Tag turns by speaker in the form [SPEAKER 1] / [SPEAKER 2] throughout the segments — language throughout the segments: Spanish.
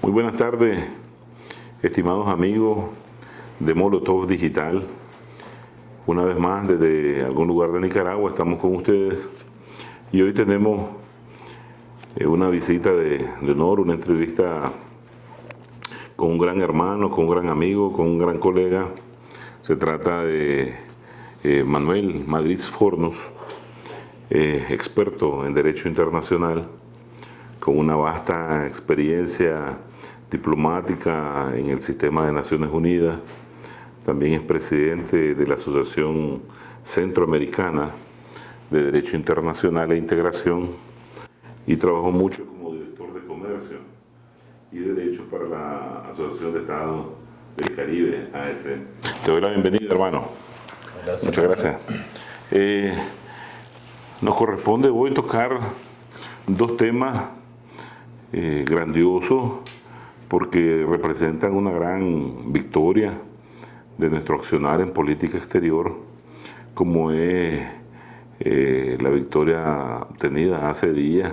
[SPEAKER 1] Muy buenas tardes, estimados amigos de Molotov Digital. Una vez más, desde algún lugar de Nicaragua, estamos con ustedes y hoy tenemos una visita de honor, una entrevista con un gran hermano, con un gran amigo, con un gran colega. Se trata de Manuel Madrid Fornos, experto en Derecho Internacional, con una vasta experiencia diplomática en el sistema de Naciones Unidas. También es presidente de la Asociación Centroamericana de Derecho Internacional e Integración y trabajó mucho como director de Comercio y Derecho para la Asociación de Estados del Caribe, AEC. Te doy la bienvenida, hermano.
[SPEAKER 2] Gracias.
[SPEAKER 1] Muchas gracias. Nos corresponde hoy tocar dos temas grandiosos porque representan una gran victoria de nuestro accionar en política exterior, como es la victoria obtenida hace días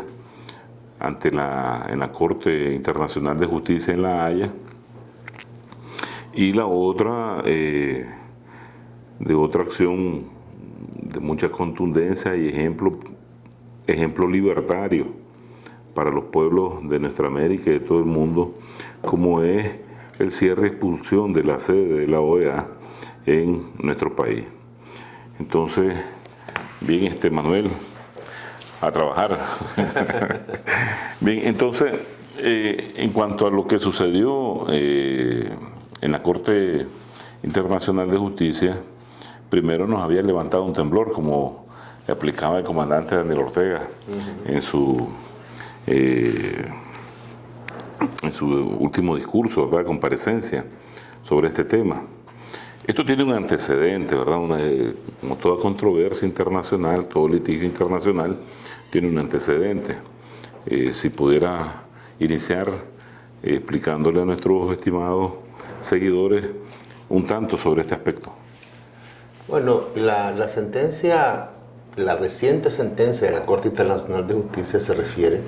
[SPEAKER 1] en la Corte Internacional de Justicia en La Haya, y la otra de otra acción de mucha contundencia y ejemplo libertario para los pueblos de nuestra América y de todo el mundo, como es el cierre y expulsión de la sede de la OEA en nuestro país. Entonces, bien, Manuel, a trabajar. Bien, entonces, en cuanto a lo que sucedió en la Corte Internacional de Justicia, primero nos había levantado un temblor, como aplicaba el comandante Daniel Ortega en su último discurso, ¿verdad?, comparecencia sobre este tema. Esto tiene un antecedente, ¿verdad? Como toda controversia internacional, todo litigio internacional tiene un antecedente. Si pudiera iniciar explicándole a nuestros estimados seguidores un tanto sobre este aspecto.
[SPEAKER 2] Bueno, la sentencia, la reciente sentencia de la Corte Internacional de Justicia se refiere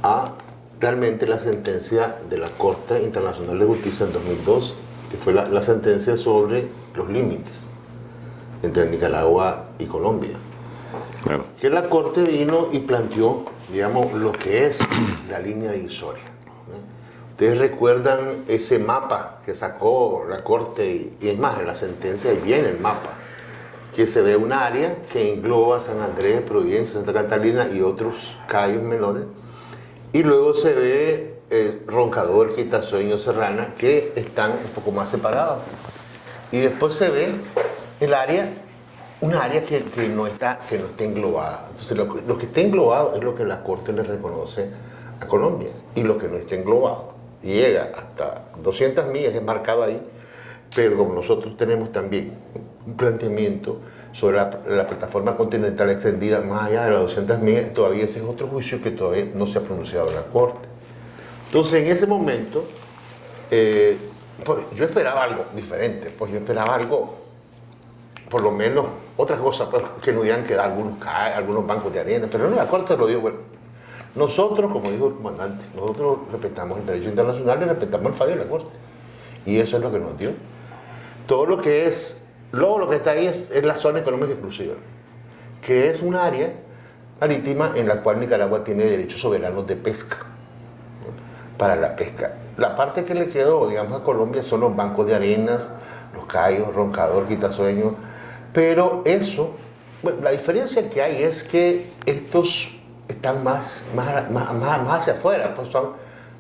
[SPEAKER 2] a realmente la sentencia de la Corte Internacional de Justicia en 2002, que fue la sentencia sobre los límites entre Nicaragua y Colombia.
[SPEAKER 1] Claro.
[SPEAKER 2] Que la Corte vino y planteó, digamos, lo que es la línea divisoria. Ustedes recuerdan ese mapa que sacó la Corte, y es más, en la sentencia ahí viene el mapa, que se ve un área que engloba San Andrés, Providencia, Santa Catalina y otros cayos menores. Y luego se ve Roncador, Quitasueño, Serrana, que están un poco más separados. Y después se ve el área, un área que no está englobada. Entonces lo que está englobado es lo que la Corte le reconoce a Colombia. Y lo que no está englobado llega hasta 200 millas, es marcado ahí. Pero como nosotros tenemos también un planteamiento sobre la plataforma continental extendida más allá de las 200 millas, todavía ese es otro juicio que todavía no se ha pronunciado en la Corte. Entonces, en ese momento, pues, yo esperaba algo diferente, pues yo esperaba algo, por lo menos, otra cosa, pues, que no hubieran quedado algunos bancos de arena, pero no, la Corte lo dijo. Bueno, nosotros, como dijo el comandante, nosotros respetamos el derecho internacional y respetamos el fallo de la Corte. Y eso es lo que nos dio. Todo lo que es... Luego lo que está ahí es la zona económica exclusiva, que es un área marítima en la cual Nicaragua tiene derechos soberanos de pesca, ¿no?, para la pesca. La parte que le quedó, digamos, a Colombia son los bancos de arenas, los cayos, Roncador, Quitasueño, pero eso, bueno, la diferencia que hay es que estos están más hacia afuera, pues son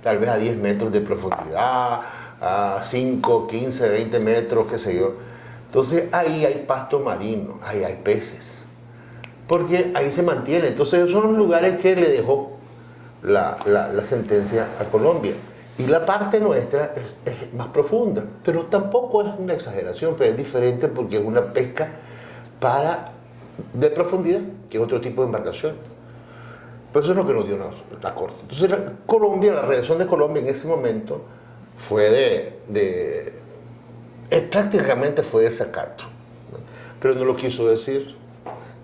[SPEAKER 2] tal vez a 10 metros de profundidad, a 5, 15, 20 metros, qué sé yo. Entonces ahí hay pasto marino, ahí hay peces, porque ahí se mantiene. Entonces esos son los lugares que le dejó la sentencia a Colombia. Y la parte nuestra es más profunda, pero tampoco es una exageración, pero es diferente porque es una pesca de profundidad, que es otro tipo de embarcación. Pues eso es lo que nos dio la Corte. Entonces la reacción de Colombia en ese momento fue prácticamente fue desacato, ¿no? Pero no lo quiso decir.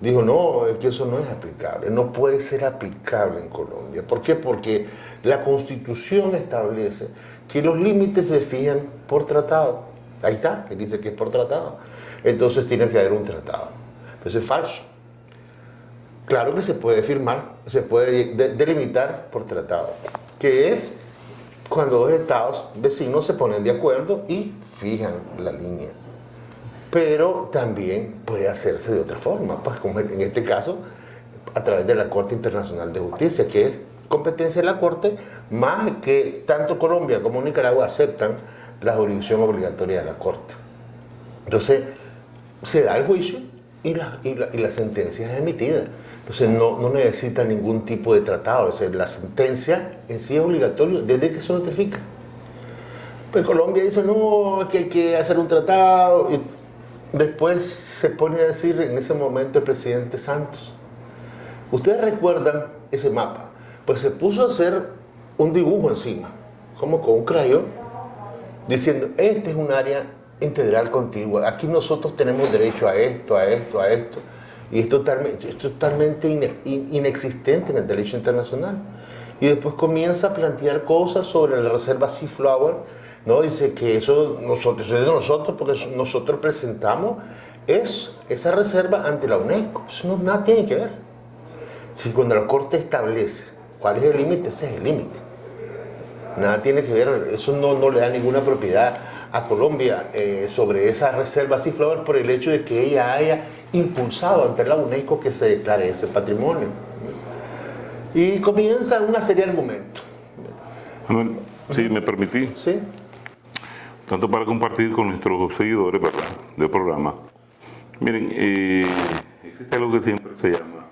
[SPEAKER 2] dijo, no, es que eso no es aplicable, no puede ser aplicable en Colombia. ¿Por qué? Porque la Constitución establece que los límites se fijan por tratado. Ahí está, que dice que es por tratado. Entonces tiene que haber un tratado. Eso es falso. Claro que se puede firmar, se puede delimitar por tratado, que es cuando dos estados vecinos se ponen de acuerdo y fijan la línea. Pero también puede hacerse de otra forma, pues como en este caso, a través de la Corte Internacional de Justicia, que es competencia de la Corte, más que tanto Colombia como Nicaragua aceptan la jurisdicción obligatoria de la Corte. Entonces, se da el juicio y la sentencia es emitida. Entonces, no necesita ningún tipo de tratado. Es decir, la sentencia en sí es obligatoria desde que se notifica. Pues Colombia dice, no, que hay que hacer un tratado. Y después se pone a decir en ese momento el presidente Santos. ¿Ustedes recuerdan ese mapa? Pues se puso a hacer un dibujo encima, como con un crayón, diciendo, este es un área integral contigua, aquí nosotros tenemos derecho a esto, a esto, a esto, y es totalmente inexistente en el derecho internacional. Y después comienza a plantear cosas sobre la reserva Seaflower, ¿no? Dice que eso es de nosotros, porque nosotros presentamos esa reserva ante la UNESCO. Eso nada tiene que ver. Si cuando la Corte establece cuál es el límite, ese es el límite. Nada tiene que ver, eso no le da ninguna propiedad a Colombia sobre esa reserva Seaflower por el hecho de que ella haya impulsado ante la UNESCO que se declare ese patrimonio. Y comienza una serie de argumentos.
[SPEAKER 1] Manuel, si me permití,
[SPEAKER 2] ¿Sí?
[SPEAKER 1] tanto para compartir con nuestros seguidores, ¿verdad?, del programa. Miren, existe algo que siempre se llama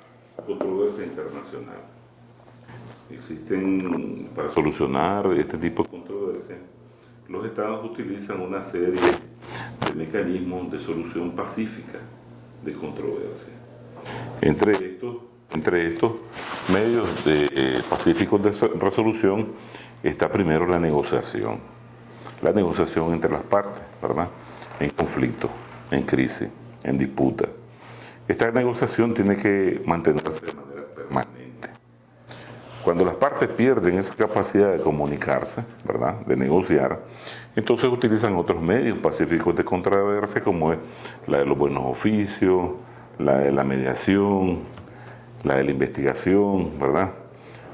[SPEAKER 1] controversia internacional. Existen, para solucionar este tipo de controversias, los estados utilizan una serie de mecanismos de solución pacífica de controversia. Entre estos medios pacíficos de resolución está primero la negociación entre las partes, ¿verdad?, en conflicto, en crisis, en disputa. Esta negociación tiene que mantenerse de manera permanente. Cuando las partes pierden esa capacidad de comunicarse, ¿verdad?, de negociar, entonces utilizan otros medios pacíficos de controversia, como es la de los buenos oficios, la de la mediación, la de la investigación, ¿verdad?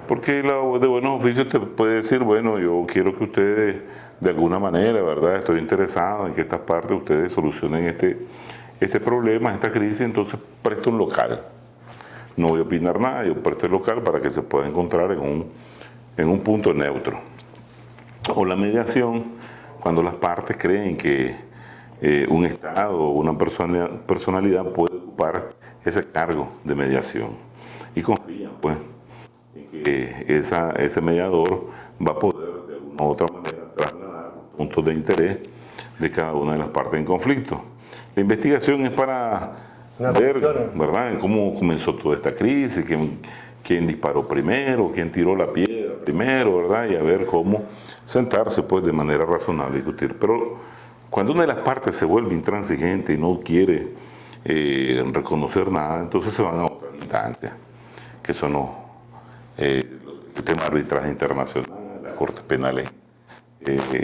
[SPEAKER 1] Porque la de buenos oficios te puede decir, bueno, yo quiero que ustedes, de alguna manera, ¿verdad?, estoy interesado en que estas partes ustedes solucionen este problema, esta crisis, entonces presto un local. No voy a opinar nada, yo presto el local para que se pueda encontrar en un punto neutro. O la mediación, cuando las partes creen que un Estado o una personalidad puede ocupar ese cargo de mediación y confían, pues, en que ese mediador va a poder de alguna u otra manera trasladar puntos de interés de cada una de las partes en conflicto. La investigación es para ver, ¿verdad?, cómo comenzó toda esta crisis, quién disparó primero, quién tiró la piedra primero, ¿verdad?, y a ver cómo sentarse, pues, de manera razonable y discutir. Pero cuando una de las partes se vuelve intransigente y no quiere reconocer nada, entonces se van a otras instancias, que son el sistema de arbitraje internacional, las cortes penales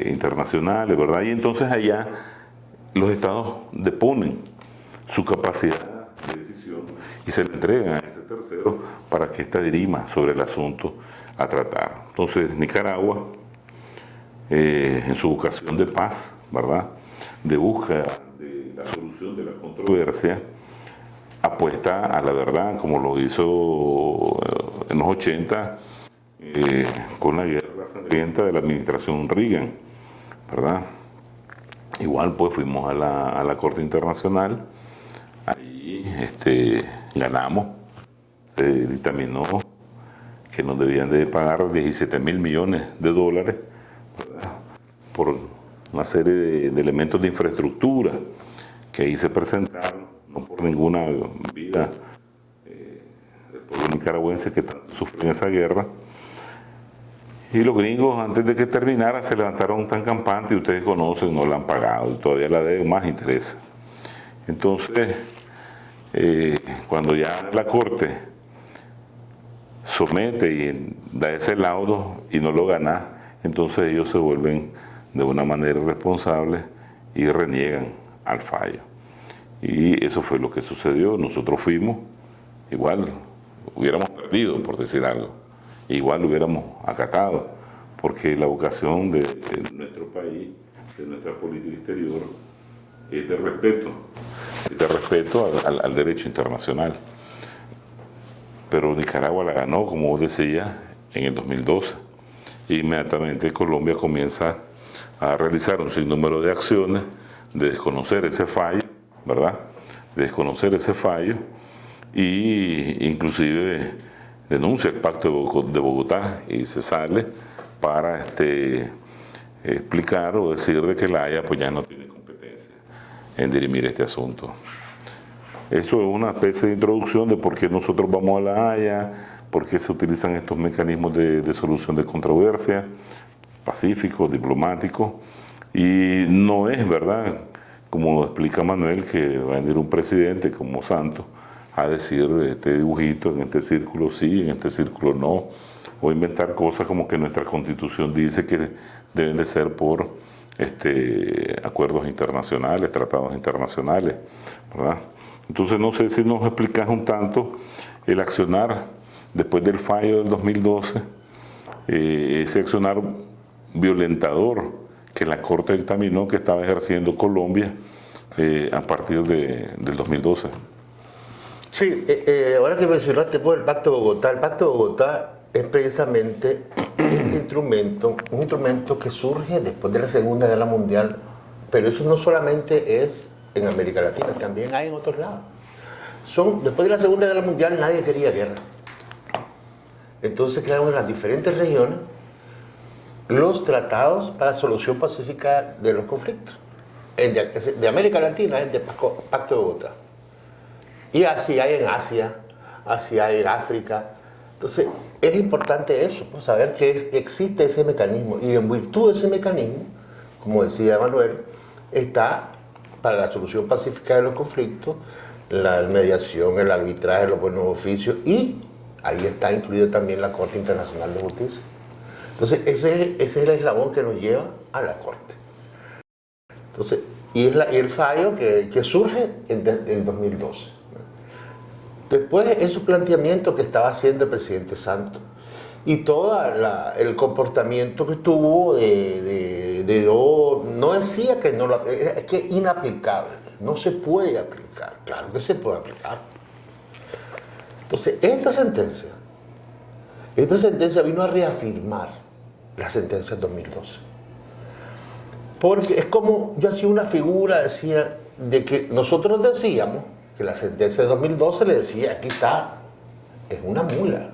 [SPEAKER 1] internacionales, ¿verdad? Y entonces allá los estados deponen su capacidad de decisión y se le entregan a ese tercero para que ésta dirima sobre el asunto a tratar. Entonces Nicaragua, en su vocación de paz, ¿verdad?, de búsqueda de la solución de la controversia, apuesta a la verdad, como lo hizo en los 80 con la guerra sangrienta de la administración Reagan, ¿verdad? Igual, pues, fuimos a la Corte Internacional, ahí ganamos, se dictaminó que nos debían de pagar $17.000 millones, ¿verdad?, por una serie de elementos de infraestructura que ahí se presentaron, no por ninguna vida del pueblo nicaragüense que tanto sufrió en esa guerra. Y los gringos, antes de que terminara, se levantaron tan campantes, y ustedes conocen, no la han pagado, y todavía la deben más interés. Entonces, cuando ya la Corte somete y da ese laudo y no lo gana, entonces ellos se vuelven de una manera irresponsable y reniegan al fallo. Y eso fue lo que sucedió. Nosotros fuimos, igual hubiéramos perdido, por decir algo, igual hubiéramos acatado, porque la vocación de nuestro país, de nuestra política exterior, es de respeto al derecho internacional. Pero Nicaragua la ganó, como vos decías, en el 2012. E inmediatamente Colombia comienza a realizar un sinnúmero de acciones de desconocer ese fallo, ¿verdad? De desconocer ese fallo y inclusive denuncia el Pacto de Bogotá y se sale para explicar o decir de que la Haya pues ya no tiene competencia en dirimir este asunto. Eso es una especie de introducción de por qué nosotros vamos a la Haya, por qué se utilizan estos mecanismos de solución de controversia, pacíficos, diplomáticos, y no es verdad, como explica Manuel, que va a venir un presidente como Santos a decir este dibujito, en este círculo sí, en este círculo no, o inventar cosas como que nuestra Constitución dice que deben de ser por acuerdos internacionales, tratados internacionales, ¿verdad? Entonces no sé si nos explicas un tanto el accionar después del fallo del 2012, ese accionar violentador que la Corte dictaminó que estaba ejerciendo Colombia a partir del 2012.
[SPEAKER 2] Sí, ahora que mencionaste pues, el Pacto de Bogotá, el Pacto de Bogotá es precisamente ese instrumento, un instrumento que surge después de la Segunda Guerra Mundial, pero eso no solamente es en América Latina, también hay en otros lados. Después de la Segunda Guerra Mundial nadie quería guerra. Entonces crearon en las diferentes regiones los tratados para solución pacífica de los conflictos. De América Latina es el Pacto de Bogotá. Y así hay en Asia, así hay en África. Entonces es importante eso, pues, saber que existe ese mecanismo. Y en virtud de ese mecanismo, como decía Manuel, está para la solución pacífica de los conflictos, la mediación, el arbitraje, los buenos oficios, y ahí está incluida también la Corte Internacional de Justicia. Entonces ese es el eslabón que nos lleva a la Corte. Entonces, y el fallo que surge en 2012. Después esos planteamientos que estaba haciendo el presidente Santos y todo el comportamiento que tuvo no decía que no es que es inaplicable, no se puede aplicar, claro que se puede aplicar. Entonces esta sentencia vino a reafirmar la sentencia del 2012. Porque es como yo hacía una figura, decía, de que nosotros decíamos que la sentencia de 2012 le decía, aquí está, es una mula.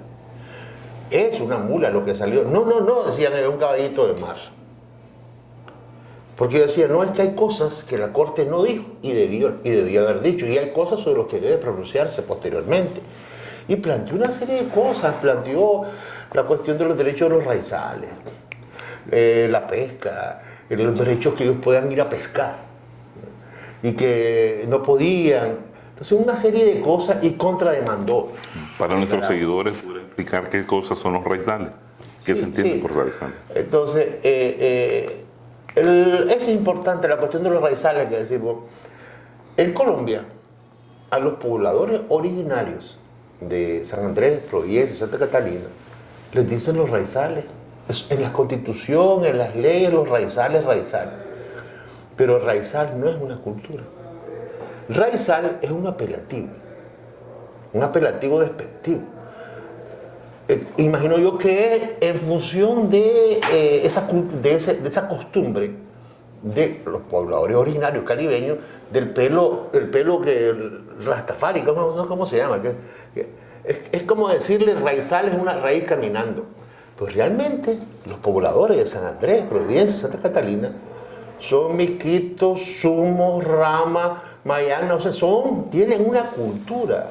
[SPEAKER 2] Es una mula lo que salió. No, decían, es un caballito de mar. Porque yo decía, no, es que hay cosas que la Corte no dijo y debía haber dicho, y hay cosas sobre las que debe pronunciarse posteriormente. Y planteó una serie de cosas, planteó la cuestión de los derechos de los raizales, la pesca, los derechos que ellos puedan ir a pescar, y que no podían. Entonces una serie de cosas y contrademandó.
[SPEAKER 1] Para nuestros seguidores, ¿podría explicar qué cosas son los raizales? ¿Qué se entiende por raizales?
[SPEAKER 2] Entonces, es importante la cuestión de los raizales, que decimos, en Colombia, a los pobladores originarios de San Andrés, Providencia, Santa Catalina, les dicen los raizales. En la Constitución, en las leyes, los raizales. Pero raizal no es una cultura. Raizal es un apelativo despectivo. Imagino yo que en función de esa costumbre de los pobladores originarios caribeños, del pelo que el rastafari, ¿cómo se llama? Es como decirle raizal es una raíz caminando. Pues realmente los pobladores de San Andrés, Providencia, Santa Catalina, son miquitos, sumos, rama, mayana, o sea, tienen una cultura,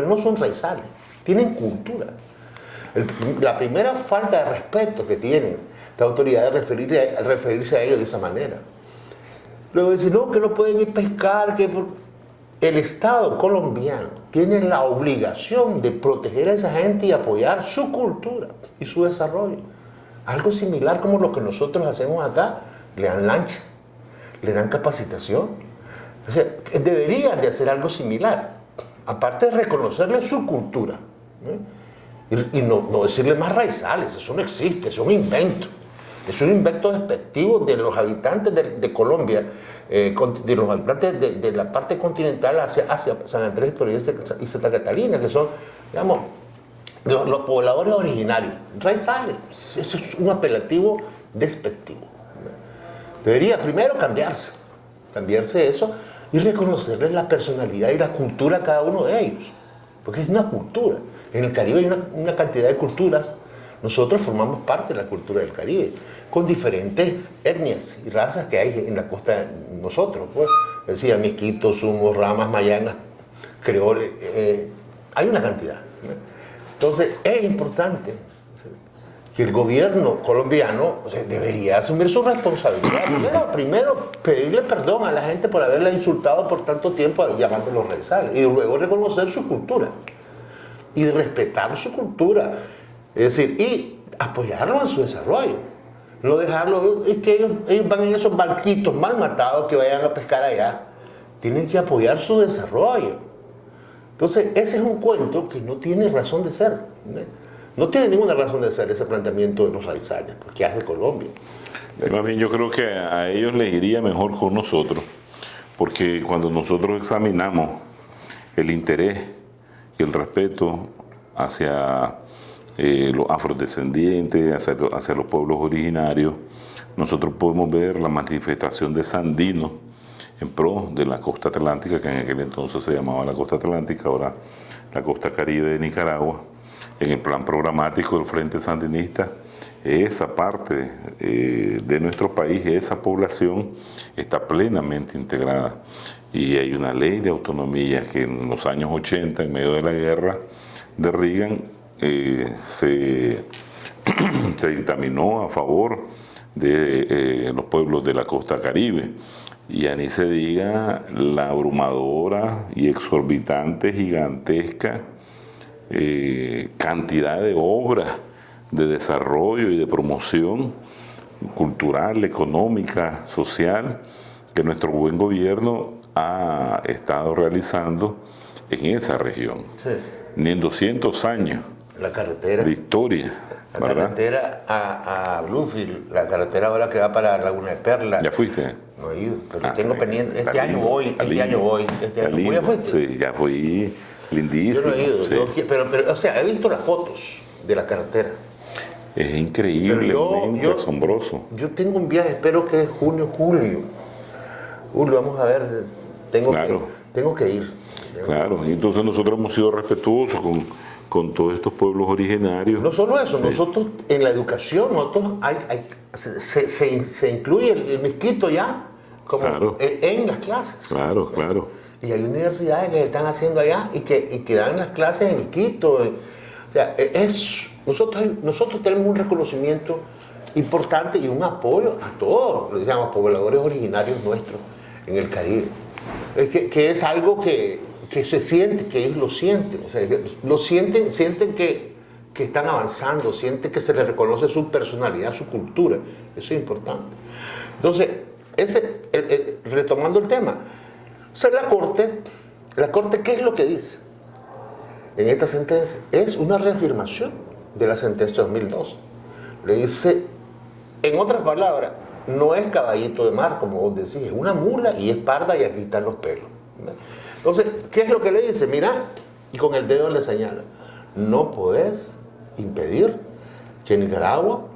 [SPEAKER 2] no son raizales, tienen cultura. La primera falta de respeto que tienen la autoridad es referirse a ellos de esa manera. Luego dicen, no, que no pueden ir a pescar, el Estado colombiano tiene la obligación de proteger a esa gente y apoyar su cultura y su desarrollo. Algo similar como lo que nosotros hacemos acá, le dan lancha, le dan capacitación. O sea, deberían de hacer algo similar, aparte de reconocerle su cultura, ¿eh? Y no decirle más raizales, eso no existe, es un invento. Es un invento despectivo de los habitantes de Colombia, de los habitantes de la parte continental hacia San Andrés y Santa Catalina, que son, digamos, los pobladores originarios, raizales. Eso es un apelativo despectivo. Debería primero cambiarse eso y reconocerles la personalidad y la cultura a cada uno de ellos, porque es una cultura. En el Caribe hay una cantidad de culturas. Nosotros formamos parte de la cultura del Caribe, con diferentes etnias y razas que hay en la costa de nosotros. Pues, decía, miquitos, sumos, ramas, mayanas, creoles, hay una cantidad. Entonces, es importante que el gobierno colombiano, o sea, debería asumir su responsabilidad. Primero, pedirle perdón a la gente por haberla insultado por tanto tiempo llamándolos raizales, y luego reconocer su cultura y respetar su cultura. Es decir, y apoyarlos en su desarrollo. No dejarlos, es que ellos van en esos barquitos mal matados que vayan a pescar allá. Tienen que apoyar su desarrollo. Entonces, ese es un cuento que no tiene razón de ser. No tiene ninguna razón de ser ese planteamiento de los raizales, porque hace Colombia.
[SPEAKER 1] Más bien, yo creo que a ellos les iría mejor con nosotros, porque cuando nosotros examinamos el interés y el respeto hacia los afrodescendientes, hacia los pueblos originarios, nosotros podemos ver la manifestación de Sandino en pro de la costa atlántica, que en aquel entonces se llamaba la costa atlántica, ahora la costa caribe de Nicaragua. En el plan programático del Frente Sandinista, esa parte de nuestro país, esa población está plenamente integrada. Y hay una ley de autonomía que en los años 80, en medio de la guerra de Reagan, se dictaminó a favor de los pueblos de la costa caribe. Y ya ni se diga la abrumadora y exorbitante, gigantesca cantidad de obras de desarrollo y de promoción cultural, económica, social, que nuestro buen gobierno ha estado realizando en esa región.
[SPEAKER 2] Sí.
[SPEAKER 1] Ni en 200 años
[SPEAKER 2] la carretera
[SPEAKER 1] de historia.
[SPEAKER 2] La carretera a Bluefield, la carretera ahora que va para Laguna de Perla.
[SPEAKER 1] ¿Ya fuiste?
[SPEAKER 2] No he ido, pero tengo pendiente. Este año voy. ¿Ya fuiste?
[SPEAKER 1] Sí, ya fui. Lindísimo.
[SPEAKER 2] Yo no he ido,
[SPEAKER 1] sí.
[SPEAKER 2] pero, o sea, he visto las fotos de la carretera.
[SPEAKER 1] Es increíblemente asombroso.
[SPEAKER 2] Yo tengo un viaje, espero que es junio, julio. Vamos a ver, tengo que ir.
[SPEAKER 1] Claro, y entonces nosotros hemos sido respetuosos con todos estos pueblos originarios.
[SPEAKER 2] No solo eso, sí. Nosotros en la educación, se incluye el misquito ya como en las clases.
[SPEAKER 1] Claro.
[SPEAKER 2] Y hay universidades que están haciendo allá y que dan las clases en Quito. O sea, nosotros tenemos un reconocimiento importante y un apoyo a todos, digamos, pobladores originarios nuestros en el Caribe. Que es algo que se siente, que ellos lo sienten. O sea, sienten que están avanzando, sienten que se les reconoce su personalidad, su cultura. Eso es importante. Entonces, retomando el tema, o sea, la Corte, ¿qué es lo que dice en esta sentencia? Es una reafirmación de la sentencia de 2002. Le dice, en otras palabras, no es caballito de mar, como vos decís, es una mula y es parda y aquí están los pelos. Entonces, ¿qué es lo que le dice? Mira, y con el dedo le señala, no podés impedir que Nicaragua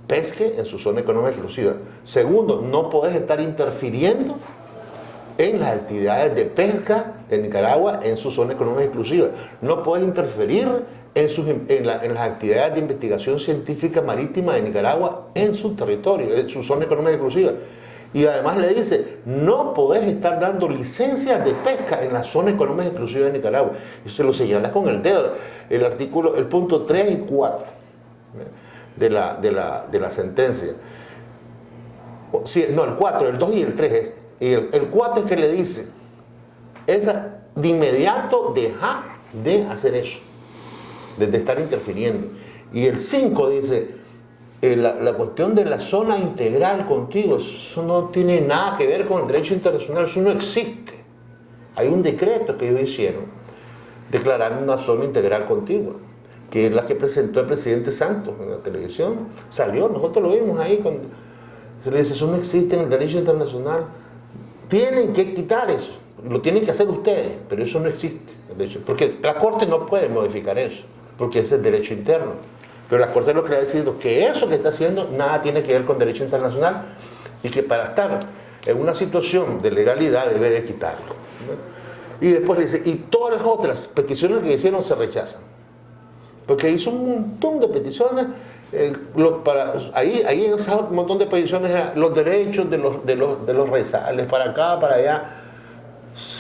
[SPEAKER 2] pesque en su zona económica exclusiva. Segundo, no podés estar interfiriendo en las actividades de pesca de Nicaragua en su zona económica exclusiva. No puede interferir en las actividades de investigación científica marítima de Nicaragua en su territorio, en su zona económica exclusiva. Y además le dice, no podés estar dando licencias de pesca en la zona económica exclusiva de Nicaragua. Y se lo señala con el dedo. El punto 3 y 4 de la sentencia. Sí, no, el 4, el 2 y el 3 es. Y el 4 es que le dice, es de inmediato dejar de hacer eso, de estar interfiriendo. Y el 5 dice, la cuestión de la zona integral contigo, eso no tiene nada que ver con el derecho internacional, eso no existe. Hay un decreto que ellos hicieron declarando una zona integral contigua, que es la que presentó el presidente Santos en la televisión. Salió, nosotros lo vimos ahí, cuando se le dice, eso no existe en el derecho internacional. Tienen que quitar eso, lo tienen que hacer ustedes, pero eso no existe. Porque la Corte no puede modificar eso, porque es el derecho interno. Pero la Corte lo que le ha decidido que eso que está haciendo nada tiene que ver con derecho internacional y que para estar en una situación de legalidad debe de quitarlo, ¿no? Y después le dice, y todas las otras peticiones que hicieron se rechazan. Porque hizo un montón de peticiones, ahí en ese montón de peticiones, los derechos de los raizales, para acá, para allá,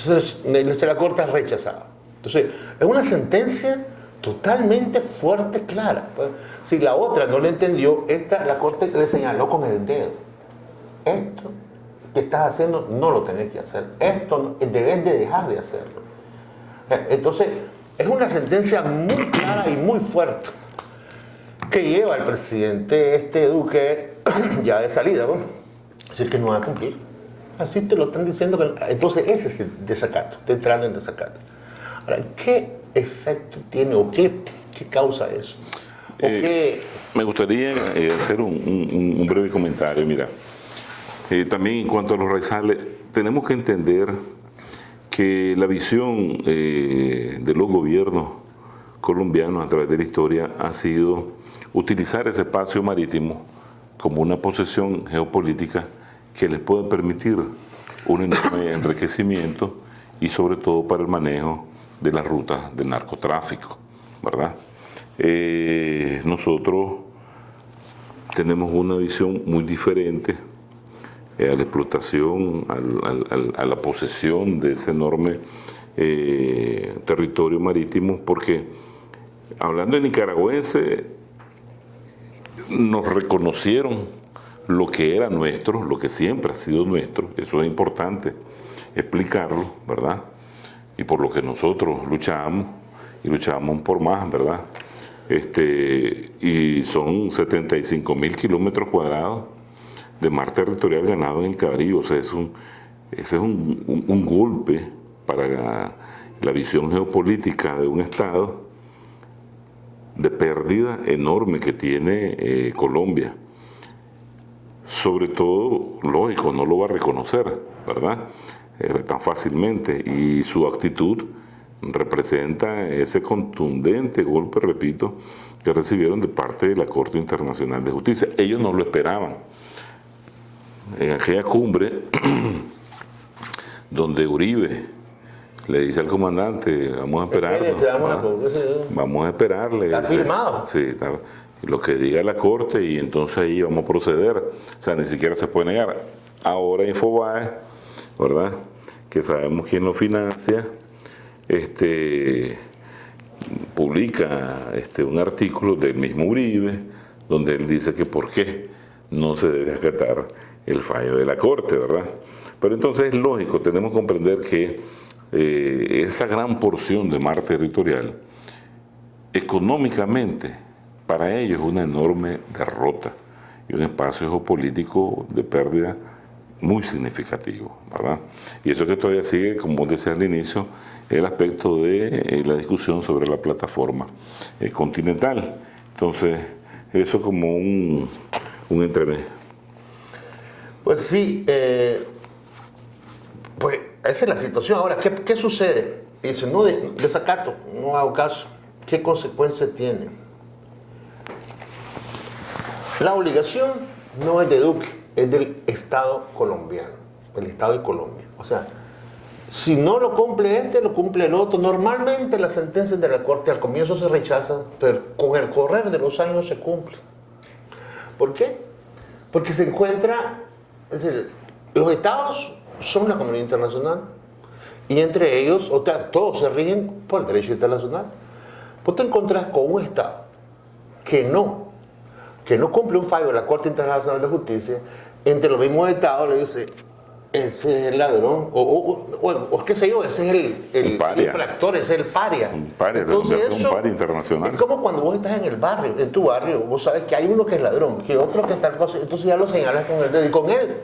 [SPEAKER 2] la Corte ha rechazado. Entonces, es una sentencia totalmente fuerte, clara. Pues, si la otra no le entendió, la Corte le señaló con el dedo. Esto que estás haciendo no lo tenés que hacer. Esto debes de dejar de hacerlo. Entonces, es una sentencia muy clara y muy fuerte que lleva al presidente Duque ya de salida, ¿no? Es decir, que no va a cumplir. Así te lo están diciendo. Entonces, ese es el desacato, está entrando en desacato. Ahora, ¿qué efecto tiene o qué causa eso?
[SPEAKER 1] Me gustaría hacer un breve comentario. Mira, también en cuanto a los raizales, tenemos que entender que la visión de los gobiernos colombianos a través de la historia ha sido utilizar ese espacio marítimo como una posesión geopolítica que les puede permitir un enorme enriquecimiento y sobre todo para el manejo de las rutas del narcotráfico, ¿verdad? Nosotros tenemos una visión muy diferente a la explotación, a la posesión de ese enorme territorio marítimo, porque hablando de nicaragüense, nos reconocieron lo que era nuestro, lo que siempre ha sido nuestro, eso es importante explicarlo, ¿verdad? Y por lo que nosotros luchábamos, y luchábamos por más, ¿verdad? Y son 75.000 kilómetros cuadrados de mar territorial ganado en el Caribe. O sea, ese es un golpe para la visión geopolítica de un Estado de pérdida enorme que tiene Colombia. Sobre todo, lógico, no lo va a reconocer, ¿verdad? Tan fácilmente, y su actitud representa ese contundente golpe, repito, que recibieron de parte de la Corte Internacional de Justicia. Ellos no lo esperaban. En aquella cumbre donde Uribe le dice al comandante, vamos a esperar, vamos a esperarle.
[SPEAKER 2] Está firmado.
[SPEAKER 1] Sí, está, lo que diga la Corte, y entonces ahí vamos a proceder. O sea, ni siquiera se puede negar. Ahora Infobae, ¿verdad?, que sabemos quién lo financia, publica un artículo del mismo Uribe, donde él dice que por qué no se debe acatar el fallo de la Corte, ¿verdad? Pero entonces es lógico, tenemos que comprender que esa gran porción de mar territorial, económicamente, para ellos es una enorme derrota y un espacio geopolítico de pérdida muy significativo, ¿verdad? Y eso que todavía sigue, como decía al inicio, el aspecto de la discusión sobre la plataforma continental. Entonces, eso como un entremés.
[SPEAKER 2] Pues sí, pues esa es la situación. Ahora, ¿qué sucede? Dice, no, desacato, no hago caso. ¿Qué consecuencias tiene? La obligación no es de Duque, es del Estado colombiano, el Estado de Colombia. O sea, si no lo cumple lo cumple el otro. Normalmente las sentencias de la Corte al comienzo se rechazan, pero con el correr de los años se cumplen. ¿Por qué? Porque se encuentra, es decir, los Estados son la comunidad internacional y entre ellos, o sea, todos se rigen por el derecho internacional. Vos te encontrás con un Estado que no cumple un fallo de la Corte Internacional de Justicia, entre los mismos Estados le dice, ese es el ladrón, o qué sé yo, ese es el infractor, ese es el paria.
[SPEAKER 1] Un paria,
[SPEAKER 2] entonces
[SPEAKER 1] un paria internacional.
[SPEAKER 2] Es como cuando vos estás en el barrio, en tu barrio, vos sabes que hay uno que es ladrón, que otro que es tal cosa, entonces ya lo señalas con el dedo y con él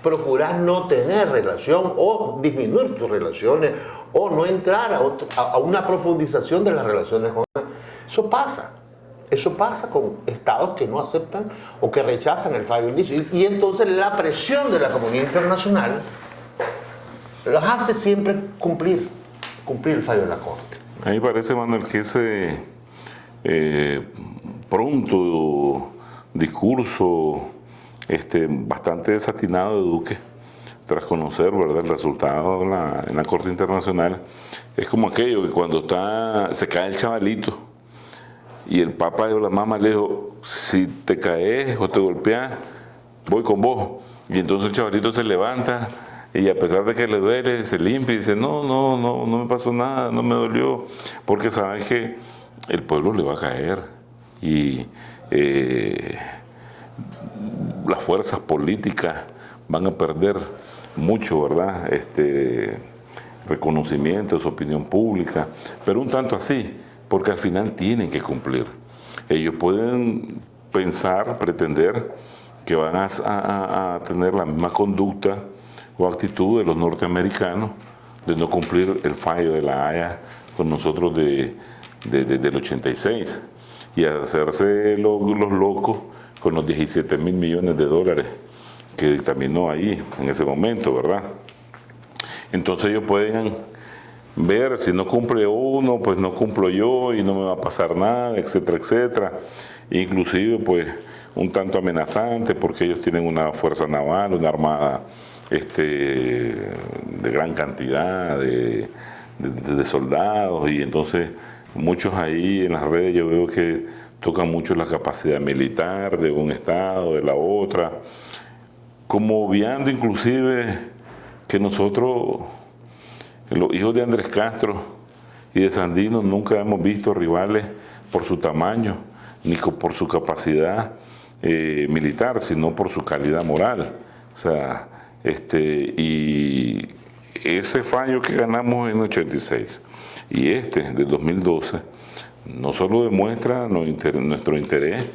[SPEAKER 2] procurás no tener relación o disminuir tus relaciones o no entrar a una profundización de las relaciones con él. Eso pasa. Eso pasa con estados que no aceptan o que rechazan el fallo inicio. Y entonces la presión de la comunidad internacional los hace siempre cumplir el fallo de la Corte.
[SPEAKER 1] A mí parece, Manuel, que ese pronto discurso bastante desatinado de Duque, tras conocer, ¿verdad?, el resultado en la Corte Internacional, es como aquello que cuando se cae el chavalito, y el papá de la mamá le dijo, si te caes o te golpeas, voy con vos. Y entonces el chavalito se levanta y a pesar de que le duele, se limpia y dice, no me pasó nada, no me dolió, porque sabe que el pueblo le va a caer. Y las fuerzas políticas van a perder mucho, ¿verdad?, reconocimiento de su opinión pública, pero un tanto así, porque al final tienen que cumplir. Ellos pueden pensar, pretender que van a tener la misma conducta o actitud de los norteamericanos de no cumplir el fallo de la Haya con nosotros del 86 y hacerse los locos con los 17 mil millones de dólares que dictaminó ahí en ese momento, ¿verdad? Entonces ellos pueden ver, si no cumple uno, pues no cumplo yo y no me va a pasar nada, etcétera, etcétera. Inclusive, pues, un tanto amenazante porque ellos tienen una fuerza naval, una armada de gran cantidad de soldados, y entonces muchos ahí en las redes yo veo que tocan mucho la capacidad militar de un estado, de la otra, como obviando inclusive que nosotros, los hijos de Andrés Castro y de Sandino, nunca hemos visto rivales por su tamaño ni por su capacidad militar, sino por su calidad moral. O sea, y ese fallo que ganamos en 86 y del 2012 no solo demuestra nuestro interés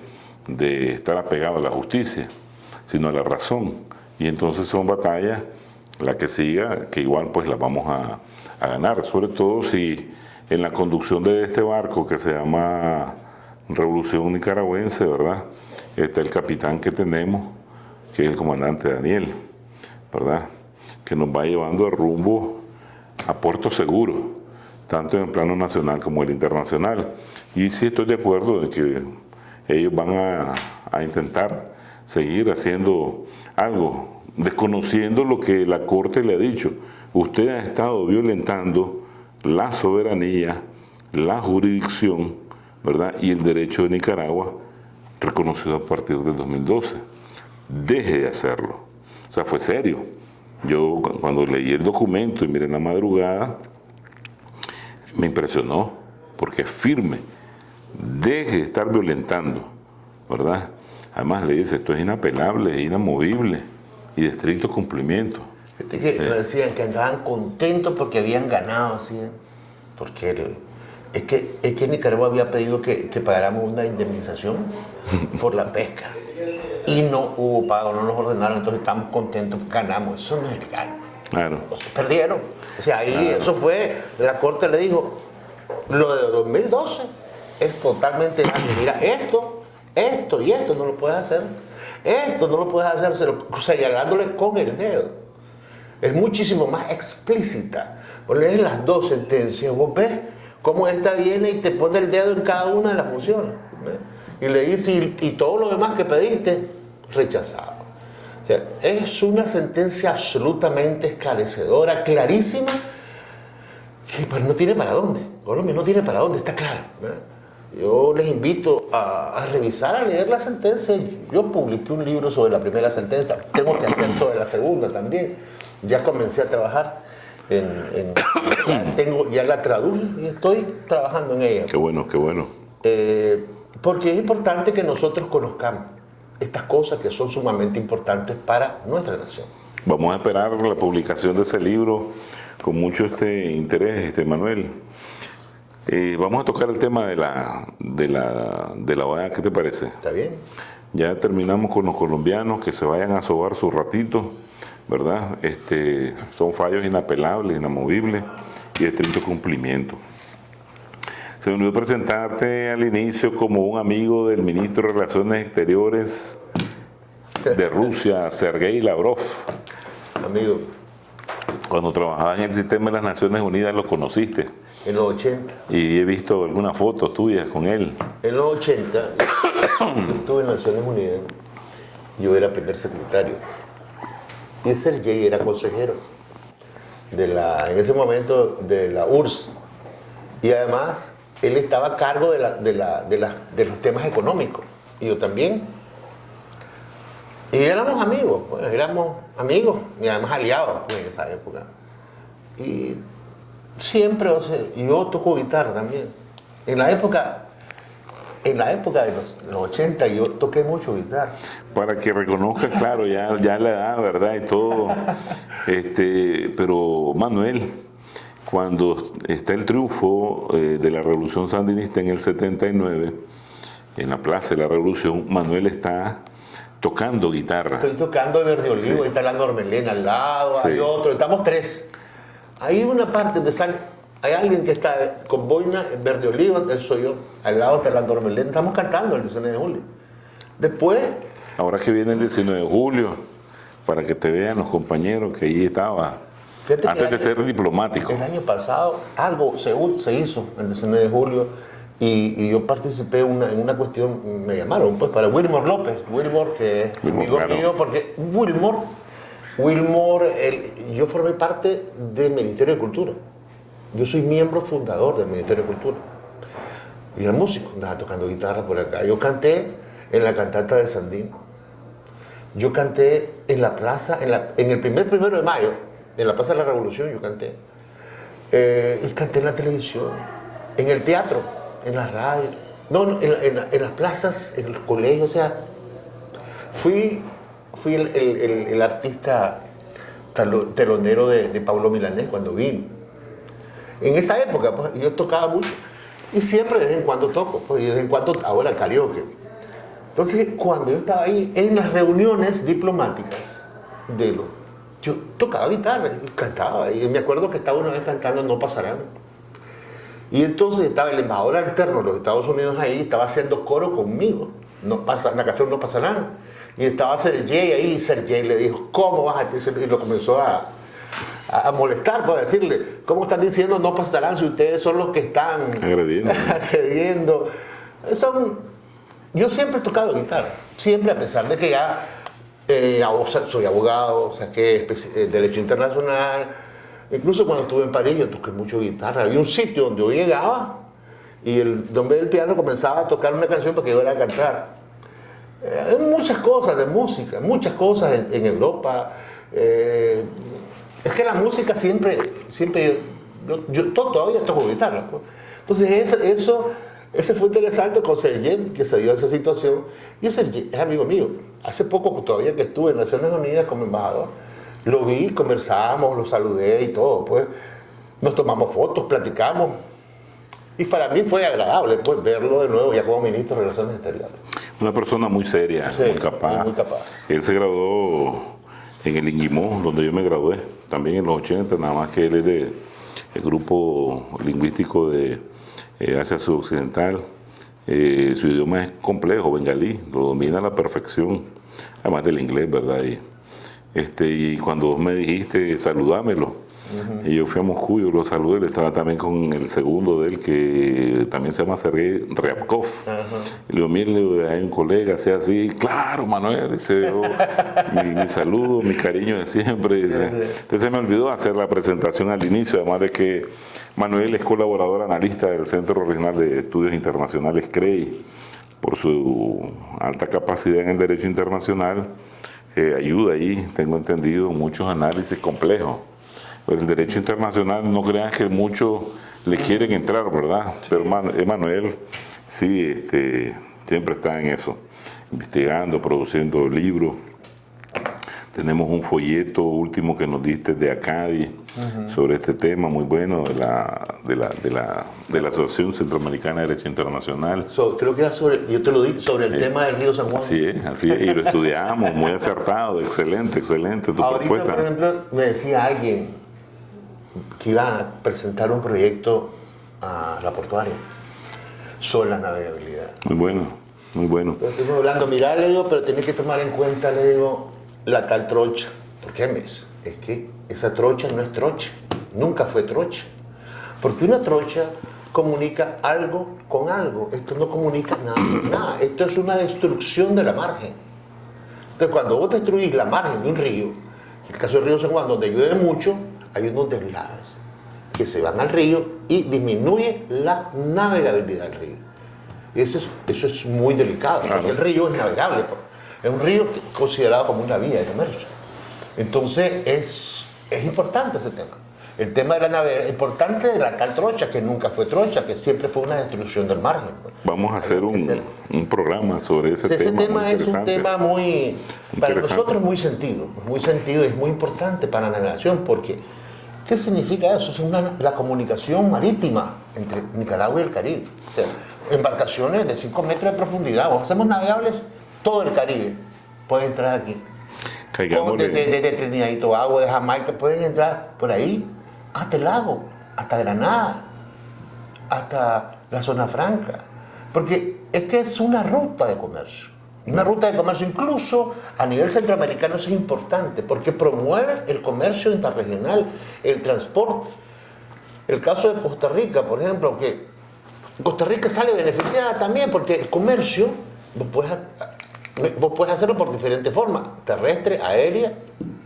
[SPEAKER 1] de estar apegado a la justicia, sino a la razón. Y entonces son batallas, la que siga, que igual pues las vamos a ganar, sobre todo si en la conducción de este barco que se llama Revolución Nicaragüense, ¿verdad?, está el capitán que tenemos, que es el comandante Daniel, ¿verdad?, que nos va llevando el rumbo a puerto seguro, tanto en el plano nacional como el internacional. Y sí estoy de acuerdo en que ellos van a intentar seguir haciendo algo, desconociendo lo que la Corte le ha dicho. Usted ha estado violentando la soberanía, la jurisdicción, ¿verdad?, y el derecho de Nicaragua, reconocido a partir del 2012. Deje de hacerlo. O sea, fue serio. Yo cuando leí el documento y miré en la madrugada, me impresionó, porque es firme. Deje de estar violentando, ¿verdad? Además le dice, esto es inapelable, es inamovible y de estricto cumplimiento.
[SPEAKER 2] Fíjate que me decían que andaban contentos porque habían ganado, así, porque es que Nicaragua había pedido que pagáramos una indemnización por la pesca y no hubo pago, no nos ordenaron, entonces estamos contentos, ganamos. Eso no es el gano.
[SPEAKER 1] Claro.
[SPEAKER 2] O sea, perdieron. O sea, ahí claro. Eso fue, la Corte le dijo, lo de 2012 es totalmente grande. Mira, esto y esto no lo puedes hacer. Esto no lo puedes hacer, señalándole con el dedo. Es muchísimo más explícita. Vos lees las dos sentencias, vos ves cómo esta viene y te pone el dedo en cada una de las funciones. Y le dice, y todo lo demás que pediste, rechazado. O sea, es una sentencia absolutamente esclarecedora, clarísima, que pues no tiene para dónde. Colombia no tiene para dónde, está claro. Yo les invito a revisar, a leer la sentencia. Yo publiqué un libro sobre la primera sentencia, tengo que hacer sobre la segunda también. Ya comencé a trabajar ya la traduje y estoy trabajando en ella.
[SPEAKER 1] Qué bueno, qué bueno.
[SPEAKER 2] Porque es importante que nosotros conozcamos estas cosas que son sumamente importantes para nuestra nación.
[SPEAKER 1] Vamos a esperar la publicación de ese libro con mucho interés, Manuel. Vamos a tocar el tema de la OEA, ¿qué te parece?
[SPEAKER 2] ¿Está bien?
[SPEAKER 1] Ya terminamos con los colombianos, que se vayan a sobar su ratito, ¿verdad? Son fallos inapelables, inamovibles y de estricto cumplimiento. Se me olvidó presentarte al inicio como un amigo del ministro de Relaciones Exteriores de Rusia, Sergei Lavrov.
[SPEAKER 2] Amigo.
[SPEAKER 1] Cuando trabajaba en el sistema de las Naciones Unidas lo conociste.
[SPEAKER 2] En los 80.
[SPEAKER 1] Y he visto algunas fotos tuyas con él.
[SPEAKER 2] En los 80, yo estuve en Naciones Unidas, yo era primer secretario. Y Sergei era consejero en ese momento de la URSS. Y además, él estaba a cargo de los temas económicos. Y yo también. Y éramos amigos, y además aliados pues, en esa época. Y siempre, yo toco guitarra también. En la época de los 80 yo toqué mucho guitarra.
[SPEAKER 1] Para que reconozca, claro, ya la edad, ¿verdad? Y todo. Pero Manuel, cuando está el triunfo de la Revolución Sandinista en el 79, en la Plaza de la Revolución, Manuel está tocando guitarra.
[SPEAKER 2] Estoy tocando Verde Olivo, sí. Está la Normelena al lado, sí. Hay otro, estamos tres. Hay una parte donde hay alguien que está con boina, Verde Olivo, eso soy yo, al lado está la Normelena, estamos cantando el 19 de julio. Después...
[SPEAKER 1] Ahora que viene el 19 de julio, para que te vean los compañeros que allí estaba, antes de ser diplomático.
[SPEAKER 2] El año pasado algo se hizo el 19 de julio, y yo participé en una cuestión, me llamaron pues para Wilmore López, que es amigo mío, porque yo formé parte del Ministerio de Cultura. Yo soy miembro fundador del Ministerio de Cultura. Y era músico, andaba tocando guitarra por acá. Yo canté en la cantata de Sandino. Yo canté en la plaza, en el primer 1 de mayo, en la Plaza de la Revolución yo canté. Y canté en la televisión, en el teatro, en la radio, en las plazas, en los colegios, o sea, fui el artista telonero de Pablo Milanés cuando vino. En esa época, pues, yo tocaba mucho, y siempre de vez en cuando toco, pues, y de vez en cuando ahora karaoke. Entonces, cuando yo estaba ahí, en las reuniones diplomáticas yo tocaba guitarra y cantaba, y me acuerdo que estaba una vez cantando No Pasarán. Y entonces estaba el embajador alterno de los Estados Unidos ahí, estaba haciendo coro conmigo, la canción No Pasa Nada. Y estaba Sergei ahí, y Sergei le dijo, ¿cómo vas a decir? Y lo comenzó a molestar, por decirle, ¿cómo están diciendo No Pasarán si ustedes son los que están agrediendo? Yo siempre he tocado guitarra, siempre, a pesar de que ya soy abogado, saqué Derecho Internacional. Incluso cuando estuve en París yo toqué mucho guitarra. Había un sitio donde yo llegaba y el hombre del piano comenzaba a tocar una canción para que yo fuera a cantar. Hay muchas cosas de música, muchas cosas en Europa. Es que la música siempre yo todavía toco guitarra. Pues. Entonces ese fue interesante con Sergei, que se dio esa situación. Y Sergei es amigo mío. Hace poco, todavía que estuve en Naciones Unidas como embajador, lo vi, conversamos, lo saludé y todo, pues nos tomamos fotos, platicamos y para mí fue agradable pues verlo de nuevo ya como ministro de Relaciones Exteriores.
[SPEAKER 1] Una persona muy seria, sí, muy capaz. Él se graduó en el INGIMO, donde yo me gradué, también en los 80, nada más que él es del grupo lingüístico de Asia Sudoccidental. Su idioma es complejo, bengalí, lo domina a la perfección, además del inglés, ¿verdad? Y cuando vos me dijiste, saludámelo, y yo fui a Moscú, yo lo saludé, él estaba también con el segundo de él, que también se llama Sergei Ryabkov. Y le digo, mire, hay un colega, sea así, claro, Manuel, dice, mi saludo, mi cariño de siempre. Dice. Entonces se me olvidó hacer la presentación al inicio, además de que Manuel es colaborador analista del Centro Regional de Estudios Internacionales, CREI, por su alta capacidad en el derecho internacional. Ayuda ahí, tengo entendido, muchos análisis complejos. Pero el derecho internacional, no crean que muchos le quieren entrar, ¿verdad? Sí. Pero Manuel, sí, siempre está en eso, investigando, produciendo libros. Tenemos un folleto último que nos diste de Acadi sobre este tema, muy bueno, de la Asociación Centroamericana de Derecho Internacional.
[SPEAKER 2] Creo que era yo te lo dije, sobre el tema del río San Juan.
[SPEAKER 1] Así es, y lo estudiamos, muy acertado, excelente tu
[SPEAKER 2] ahorita,
[SPEAKER 1] propuesta.
[SPEAKER 2] Por ejemplo, me decía alguien que iba a presentar un proyecto a la portuaria sobre la navegabilidad.
[SPEAKER 1] Muy bueno, muy bueno.
[SPEAKER 2] Entonces, estamos hablando, mira, le digo, pero tenés que tomar en cuenta, le digo, la tal trocha. ¿Por qué mes? Es que esa trocha no es trocha, nunca fue trocha. Porque una trocha comunica algo con algo. Esto no comunica nada con nada. Esto es una destrucción de la margen. Entonces, cuando vos destruís la margen de un río, en el caso del río San Juan, donde llueve mucho, hay unos deslaves que se van al río y disminuye la navegabilidad del río. Y eso es muy delicado, porque el río es navegable. Es un río considerado como una vía de comercio. Entonces, es importante ese tema. El tema de la navegabilidad, importante de la tal trocha, que nunca fue trocha, que siempre fue una destrucción del margen.
[SPEAKER 1] Vamos a hacer un programa sobre ese tema.
[SPEAKER 2] Ese tema es un tema muy, para nosotros muy sentido y es muy importante para la navegación, porque ¿qué significa eso? Es la comunicación marítima entre Nicaragua y el Caribe. O sea, embarcaciones de 5 metros de profundidad, o hacemos navegables todo el Caribe, puede entrar aquí. De Trinidad y Tobago, de Jamaica, pueden entrar por ahí, hasta el lago, hasta Granada, hasta la zona franca. Porque es que es una ruta de comercio. Una ruta de comercio, incluso a nivel centroamericano, es importante, porque promueve el comercio interregional, el transporte. El caso de Costa Rica, por ejemplo, que Costa Rica sale beneficiada también, porque el comercio vos puedes hacerlo por diferentes formas: terrestre, aérea,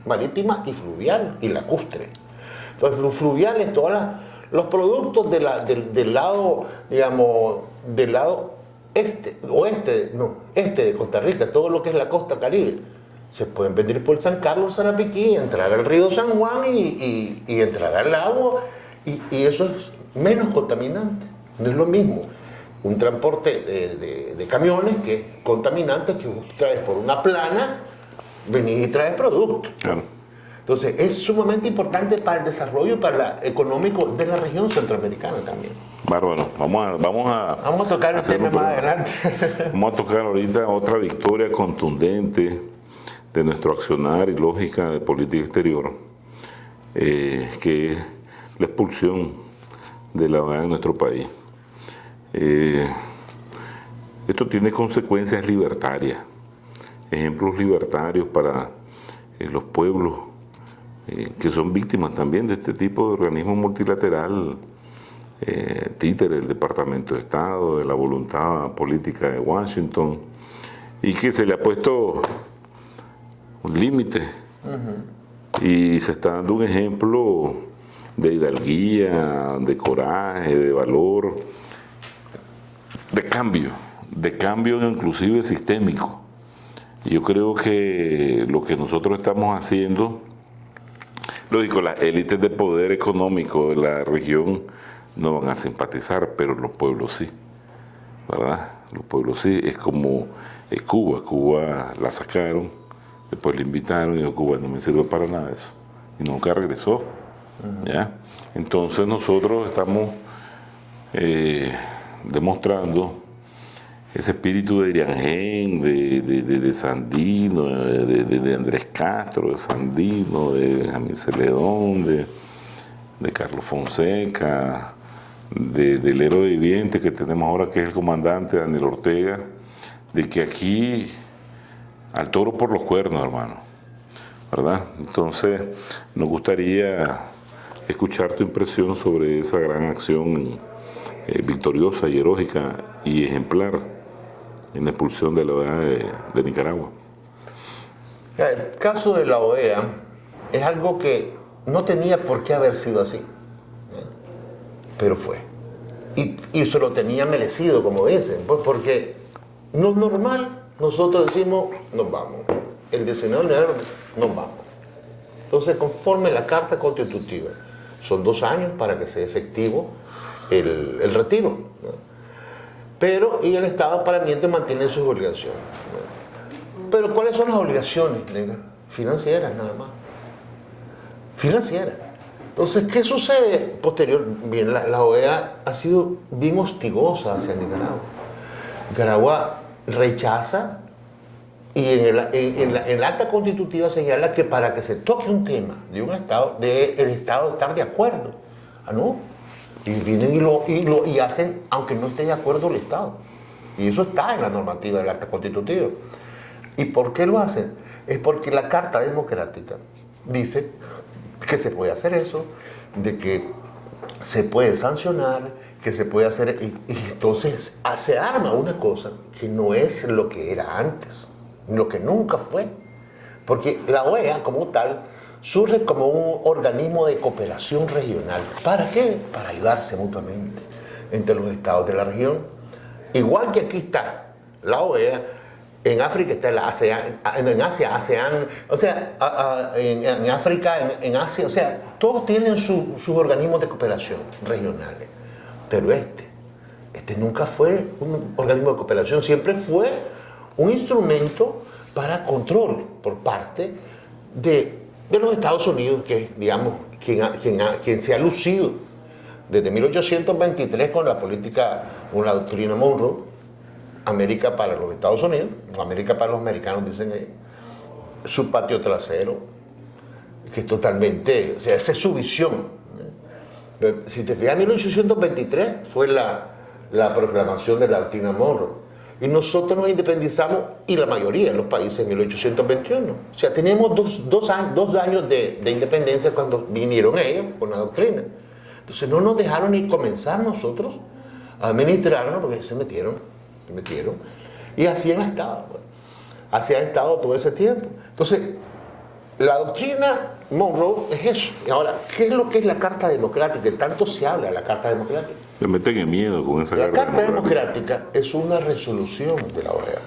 [SPEAKER 2] marítima y fluvial, y lacustre. Entonces, lo fluvial es todos los productos del lado, digamos, del lado este de Costa Rica, todo lo que es la costa caribe, se pueden vender por San Carlos, Sarapiquí, entrar al río San Juan y entrar al lago, y eso es menos contaminante. No es lo mismo un transporte de camiones que es contaminante, que vos traes por una plana, venís y traes producto.
[SPEAKER 1] Claro.
[SPEAKER 2] Entonces, es sumamente importante para el desarrollo económico de la región centroamericana también.
[SPEAKER 1] Bárbaro, vamos
[SPEAKER 2] a tocar el tema más adelante.
[SPEAKER 1] Vamos a tocar ahorita otra victoria contundente de nuestro accionar y lógica de política exterior, que es la expulsión de la OEA en nuestro país. Esto tiene consecuencias libertarias, ejemplos libertarios para los pueblos que son víctimas también de este tipo de organismo multilateral, títere del Departamento de Estado, de la voluntad política de Washington, y que se le ha puesto un límite. Y se está dando un ejemplo de hidalguía, de coraje, de valor, de cambio inclusive sistémico. Y yo creo que lo que nosotros estamos haciendo, lógico, las élites de poder económico de la región no van a simpatizar, pero los pueblos sí, ¿verdad? Los pueblos sí. Es como Cuba la sacaron, después la invitaron y dijo: Cuba no me sirve para nada eso, y nunca regresó. ¿Ya? Entonces nosotros estamos demostrando ese espíritu de Iriangén, de Sandino, de Andrés Castro, de Sandino, de Benjamín Celedón, de Carlos Fonseca, del héroe viviente que tenemos ahora, que es el comandante Daniel Ortega, de que aquí al toro por los cuernos, hermano, ¿verdad? Entonces nos gustaría escuchar tu impresión sobre esa gran acción victoriosa y heroica y ejemplar en la expulsión de la OEA de Nicaragua.
[SPEAKER 2] El caso de la OEA es algo que no tenía por qué haber sido así, pero fue. Y se lo tenía merecido, como dicen, pues porque no es normal. Nosotros decimos: nos vamos. El 19 de enero nos vamos. Entonces, conforme la Carta Constitutiva, son 2 años para que sea efectivo el retiro, ¿no? Pero, y el Estado para mientras mantiene sus obligaciones, ¿no? Pero, ¿cuáles son las obligaciones, nena? financieras nada más. Financieras. Entonces, ¿qué sucede posterior? Bien, la OEA ha sido bien hostigosa hacia Nicaragua. Nicaragua rechaza y en el acta constitutiva señala que para que se toque un tema de un Estado, debe el Estado estar de acuerdo. Ah, no. Y vienen y hacen, aunque no esté de acuerdo el Estado. Y eso está en la normativa del acta constitutiva. ¿Y por qué lo hacen? Es porque la Carta Democrática dice que se puede hacer eso, de que se puede sancionar, que se puede hacer, y entonces se arma una cosa que no es lo que era antes, lo que nunca fue, porque la OEA como tal surge como un organismo de cooperación regional. ¿Para qué? Para ayudarse mutuamente entre los estados de la región. Igual que aquí está la OEA, en África está la ASEAN, en Asia ASEAN, o sea, en África, en Asia, o sea, todos tienen sus organismos de cooperación regionales. Pero este nunca fue un organismo de cooperación, siempre fue un instrumento para control por parte de los Estados Unidos, que digamos, quien se ha lucido desde 1823 con la política, con la doctrina Monroe, América para los Estados Unidos, o América para los americanos, dicen ellos, su patio trasero, que es totalmente, o sea, esa es su visión. Si te fijas, 1823 fue la proclamación de la doctrina Monroe, y nosotros nos independizamos, y la mayoría de los países, en 1821. O sea, tenemos dos años de independencia cuando vinieron ellos con la doctrina. Entonces no nos dejaron ni comenzar nosotros a administrarnos, porque se metieron, y así han estado, pues. Así han estado todo ese tiempo. Entonces, la doctrina Monroe es eso. Y ahora, ¿qué es lo que es la Carta Democrática? Que tanto se habla de la Carta Democrática.
[SPEAKER 1] Le meten en miedo con esa
[SPEAKER 2] La Carta Democrática es una resolución de la OEA.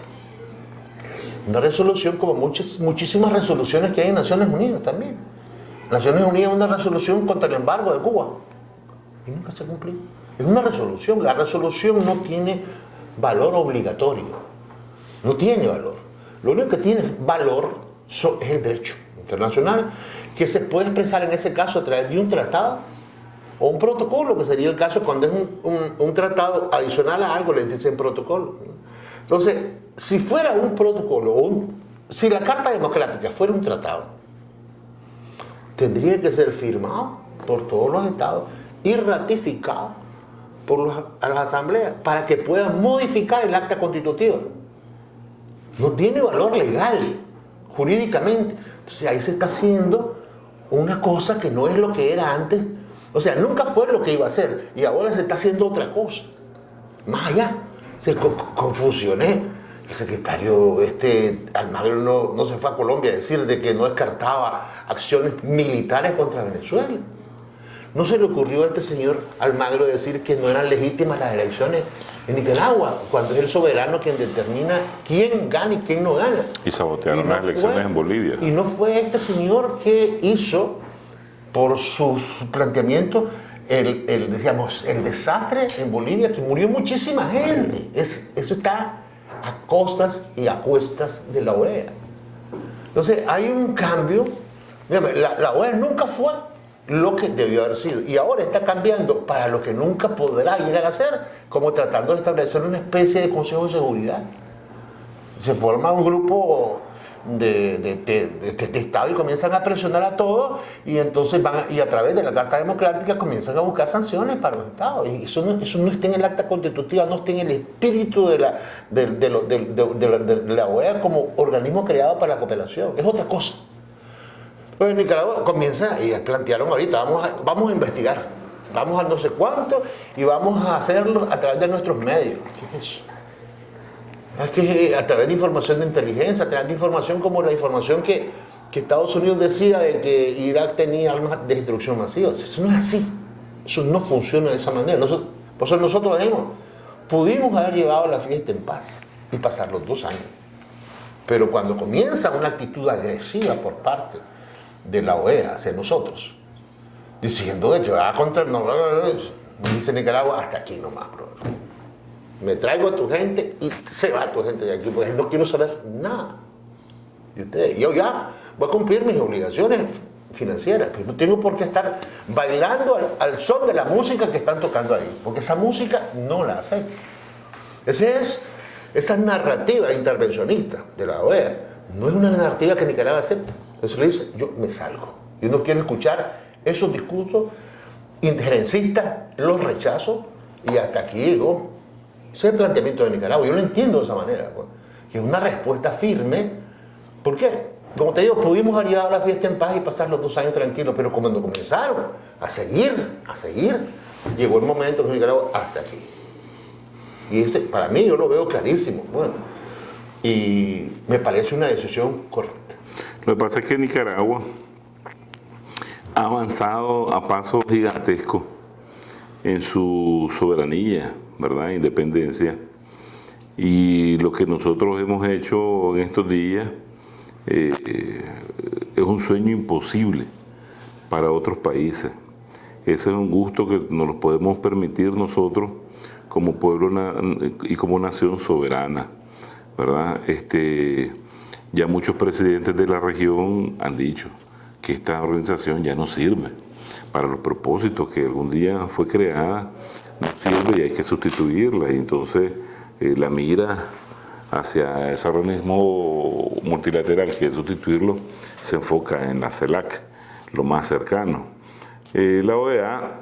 [SPEAKER 2] Una resolución como muchísimas resoluciones que hay en Naciones Unidas también. Naciones Unidas es una resolución contra el embargo de Cuba. Y nunca se cumplió. Es una resolución. La resolución no tiene valor obligatorio. No tiene valor. Lo único que tiene valor es el derecho internacional, que se puede expresar en ese caso a través de un tratado o un protocolo, que sería el caso cuando es un tratado adicional a algo, le dicen protocolo. Entonces, si fuera un protocolo, si la Carta Democrática fuera un tratado, tendría que ser firmado por todos los estados y ratificado por las asambleas para que puedan modificar el acta constitutiva. No tiene valor legal, jurídicamente. Entonces ahí se está haciendo una cosa que no es lo que era antes. O sea, nunca fue lo que iba a ser y ahora se está haciendo otra cosa. Más allá. Confusioné. El secretario Almagro no se fue a Colombia a decir de que no descartaba acciones militares contra Venezuela. ¿No se le ocurrió a este señor Almagro decir que no eran legítimas las elecciones en Nicaragua, cuando es el soberano quien determina quién gana y quién no gana?
[SPEAKER 1] Y sabotearon las elecciones en Bolivia.
[SPEAKER 2] Y no fue este señor que hizo, por su planteamiento, el desastre en Bolivia, que murió muchísima gente. Eso está a costas y a cuestas de la OEA. Entonces hay un cambio. La OEA nunca fue lo que debió haber sido, y ahora está cambiando para lo que nunca podrá llegar a ser, como tratando de establecer una especie de Consejo de Seguridad. Se forma un grupo de Estado y comienzan a presionar a todos, y entonces y a través de la Carta Democrática comienzan a buscar sanciones para los Estados, y eso no está en el acta constitutiva, no está en el espíritu de la OEA como organismo creado para la cooperación, es otra cosa. Pues en Nicaragua comienza, y plantearon ahorita, vamos a investigar, vamos a no sé cuánto, y vamos a hacerlo a través de nuestros medios. ¿Qué es eso? Es que a través de información de inteligencia, a través de información como la información que Estados Unidos decía de que Irak tenía armas de destrucción masiva. Eso no es así, eso no funciona de esa manera. Por eso nosotros pudimos haber llevado la fiesta en paz y pasar los 2 años. Pero cuando comienza una actitud agresiva por parte de la OEA hacia nosotros, diciendo de hecho, dice Nicaragua, hasta aquí nomás, brother. Me traigo a tu gente y se va tu gente de aquí, porque no quiero saber nada de ustedes. Yo ya voy a cumplir mis obligaciones financieras, pero no tengo por qué estar bailando al son de la música que están tocando ahí, porque esa música no la acepto. Esa narrativa intervencionista de la OEA no es una narrativa que Nicaragua acepta. Entonces le dice, yo me salgo. Yo no quiero escuchar esos discursos injerencistas, los rechazo y hasta aquí llegó. Ese es el planteamiento de Nicaragua. Yo lo entiendo de esa manera, pues, que es una respuesta firme. ¿Por qué? Como te digo, pudimos haber llevado la fiesta en paz y pasar los 2 años tranquilos, pero cuando comenzaron a seguir, llegó el momento en Nicaragua hasta aquí. Y para mí yo lo veo clarísimo. Bueno, y me parece una decisión correcta.
[SPEAKER 1] Lo que pasa es que Nicaragua ha avanzado a pasos gigantescos en su soberanía, ¿verdad? Independencia. Y lo que nosotros hemos hecho en estos días es un sueño imposible para otros países. Ese es un gusto que nos lo podemos permitir nosotros como pueblo y como nación soberana, ¿verdad? Ya muchos presidentes de la región han dicho que esta organización ya no sirve para los propósitos que algún día fue creada, no sirve y hay que sustituirla. Y entonces la mira hacia ese organismo multilateral que es sustituirlo se enfoca en la CELAC, lo más cercano. La OEA,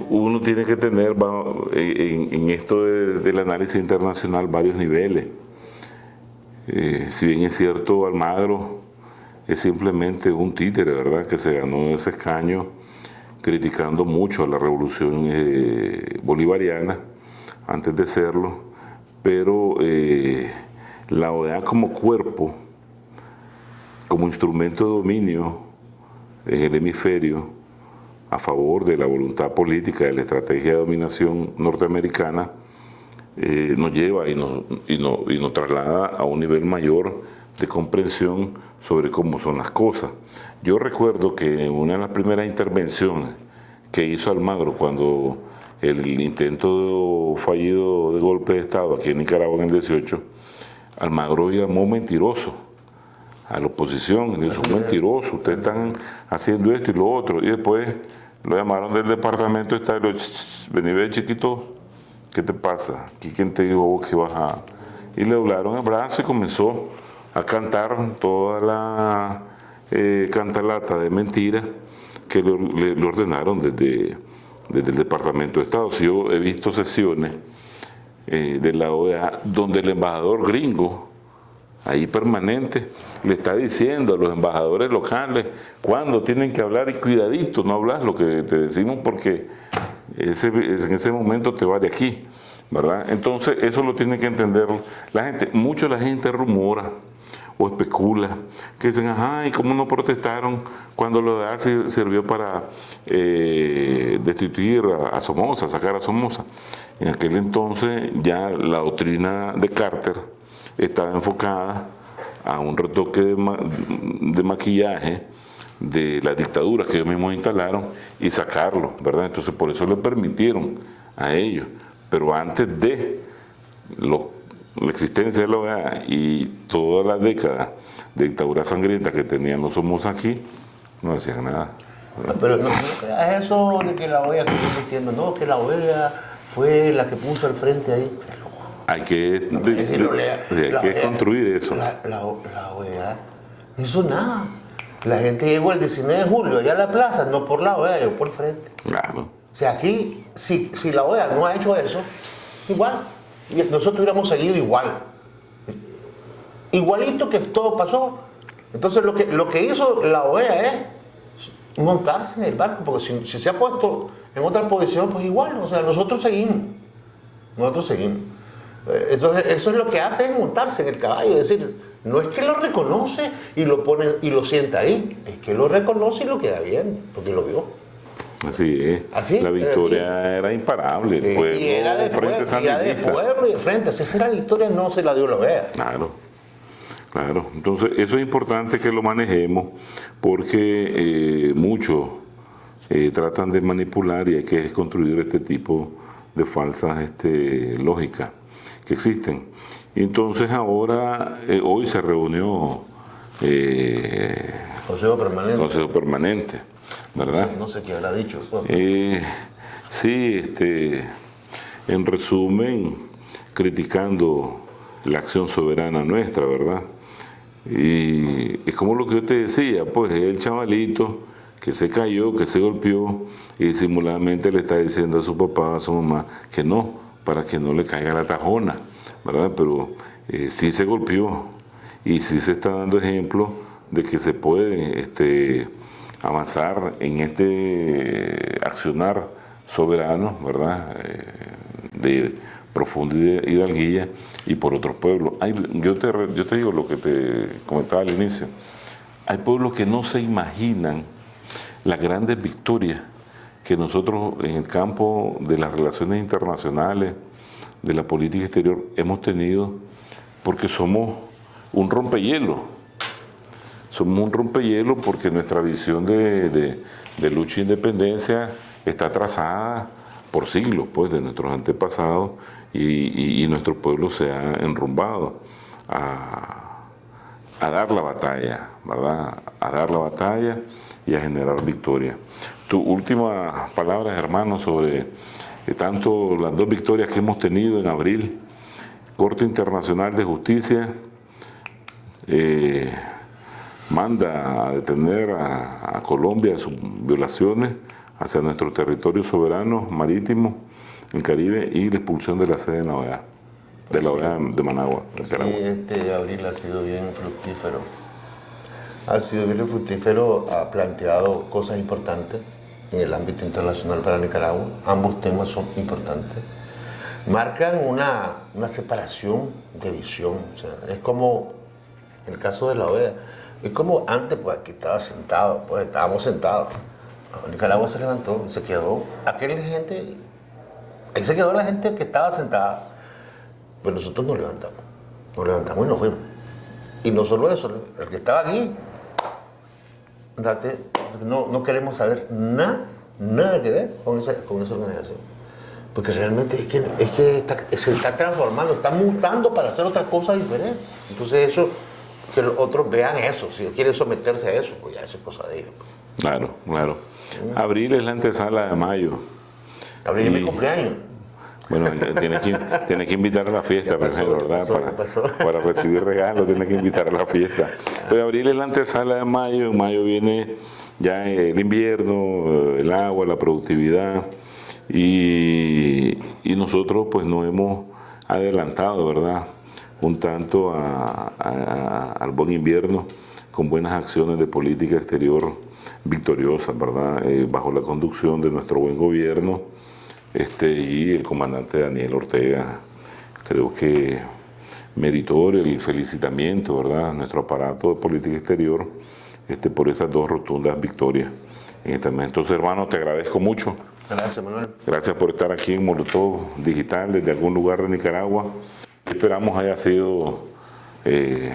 [SPEAKER 1] uno tiene que tener en esto del análisis internacional varios niveles. Si bien es cierto, Almagro es simplemente un títere, ¿verdad?, que se ganó ese escaño criticando mucho a la revolución bolivariana antes de serlo, pero la OEA como cuerpo, como instrumento de dominio en el hemisferio a favor de la voluntad política de la estrategia de dominación norteamericana, nos lleva y nos traslada a un nivel mayor de comprensión sobre cómo son las cosas. Yo recuerdo que en una de las primeras intervenciones que hizo Almagro cuando el intento fallido de golpe de Estado aquí en Nicaragua en el 18, Almagro llamó mentiroso a la oposición, le dijo, son mentirosos, ustedes están haciendo esto y lo otro, y después lo llamaron del departamento de Estado y lo vení, ve chiquito, ¿qué te pasa? ¿Aquí quién te dijo que vas a...? Y le doblaron el brazo y comenzó a cantar toda la cantalata de mentiras que le ordenaron desde el Departamento de Estado. Si yo he visto sesiones de la OEA donde el embajador gringo, ahí permanente, le está diciendo a los embajadores locales cuándo tienen que hablar y cuidadito, no hablas lo que te decimos porque en ese momento te vas de aquí, ¿verdad? Entonces eso lo tiene que entender la gente. Mucho la gente rumora o especula, que dicen, ajá, ¿y cómo no protestaron cuando la OEA sirvió para destituir a Somoza, sacar a Somoza? En aquel entonces ya la doctrina de Carter estaba enfocada a un retoque de maquillaje de las dictaduras que ellos mismos instalaron y sacarlo, ¿verdad? Entonces por eso le permitieron a ellos. Pero antes de la existencia de la OEA y toda la década de dictadura sangrienta que tenían los Somoza aquí, no decían nada.
[SPEAKER 2] Pero no creas eso de que la OEA, que estoy diciendo, no, que la OEA fue la que puso al frente ahí.
[SPEAKER 1] Hay que construir eso.
[SPEAKER 2] La OEA no hizo nada. La gente llegó el 19 de julio allá a la plaza, no por la OEA, llegó por frente.
[SPEAKER 1] Claro.
[SPEAKER 2] O sea, aquí, si la OEA no ha hecho eso, igual, nosotros hubiéramos seguido igual. Igualito que todo pasó. Entonces lo que hizo la OEA es montarse en el barco, porque si se ha puesto en otra posición, pues igual, o sea, nosotros seguimos. Entonces eso es lo que hace, es montarse en el caballo, es decir, no es que lo reconoce y lo pone y lo sienta ahí, es que lo reconoce y lo queda bien, porque lo vio.
[SPEAKER 1] Así es.
[SPEAKER 2] ¿Así?
[SPEAKER 1] La victoria era imparable, el pueblo
[SPEAKER 2] y era de
[SPEAKER 1] frente sandinista.
[SPEAKER 2] pueblo y de frente, esa era la victoria, no se la dio la OEA.
[SPEAKER 1] Claro, entonces eso es importante que lo manejemos porque muchos tratan de manipular y hay que desconstruir este tipo de falsas lógicas que existen. Entonces ahora, hoy se reunió
[SPEAKER 2] Consejo Permanente.
[SPEAKER 1] Consejo Permanente, ¿verdad?
[SPEAKER 2] No sé qué habrá dicho.
[SPEAKER 1] Sí, en resumen, criticando la acción soberana nuestra, ¿verdad? Y es como lo que yo te decía, pues el chavalito que se cayó, que se golpeó y disimuladamente le está diciendo a su papá, a su mamá, que no, para que no le caiga la tajona, ¿verdad? Pero sí se golpeó y sí se está dando ejemplo de que se puede avanzar en este accionar soberano, ¿verdad? De profunda hidalguía y por otros pueblos. Yo te digo lo que te comentaba al inicio. Hay pueblos que no se imaginan las grandes victorias que nosotros en el campo de las relaciones internacionales, de la política exterior, hemos tenido porque somos un rompehielo. Somos un rompehielo porque nuestra visión de lucha e independencia está trazada por siglos, pues, de nuestros antepasados y nuestro pueblo se ha enrumbado a dar la batalla, ¿verdad? A dar la batalla y a generar victoria. Tu última palabra, hermano, sobre tanto las dos victorias que hemos tenido en abril, Corte Internacional de Justicia manda a detener a Colombia de sus violaciones hacia nuestro territorio soberano marítimo, el Caribe, y la expulsión de la sede de la OEA, de la OEA de Managua.
[SPEAKER 2] Sí, abril ha sido bien fructífero. Ha sido bien fructífero, ha planteado cosas importantes en el ámbito internacional para Nicaragua. Ambos temas son importantes. Marcan una separación de visión. O sea, es como en el caso de la OEA. Es como antes, pues aquí estaba sentado, pues estábamos sentados. Nicaragua se levantó, se quedó aquella gente, ahí se quedó la gente que estaba sentada, pero nosotros nos levantamos y nos fuimos. Y no solo eso, el que estaba aquí, no queremos saber nada que ver con esa organización. Porque realmente es que se está transformando, está mutando para hacer otra cosa diferente. Entonces eso, que los otros vean eso, si quieren someterse a eso, pues ya eso es cosa de ellos.
[SPEAKER 1] Claro, claro. Abril es la antesala de mayo.
[SPEAKER 2] Abril es mi cumpleaños.
[SPEAKER 1] Bueno, tienes que invitar a la fiesta, primero, ¿verdad? Para recibir regalos, tienes que invitar a la fiesta. Pues abril es la antesala de mayo, en mayo viene ya el invierno, el agua, la productividad, y nosotros pues nos hemos adelantado, ¿verdad? Un tanto al buen invierno, con buenas acciones de política exterior victoriosas, ¿verdad? Bajo la conducción de nuestro buen gobierno y el comandante Daniel Ortega. Creo que meritorio el felicitamiento, ¿verdad?, a nuestro aparato de política exterior por esas dos rotundas victorias en este momento. Entonces, hermano, te agradezco mucho.
[SPEAKER 2] Gracias, Manuel.
[SPEAKER 1] Gracias por estar aquí en Molotov Digital desde algún lugar de Nicaragua. Esperamos haya sido de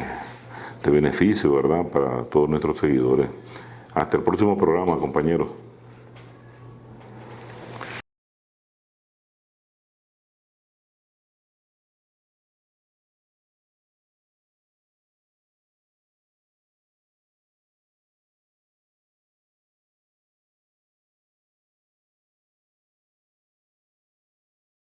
[SPEAKER 1] beneficio, ¿verdad?, para todos nuestros seguidores. Hasta el próximo programa, compañeros.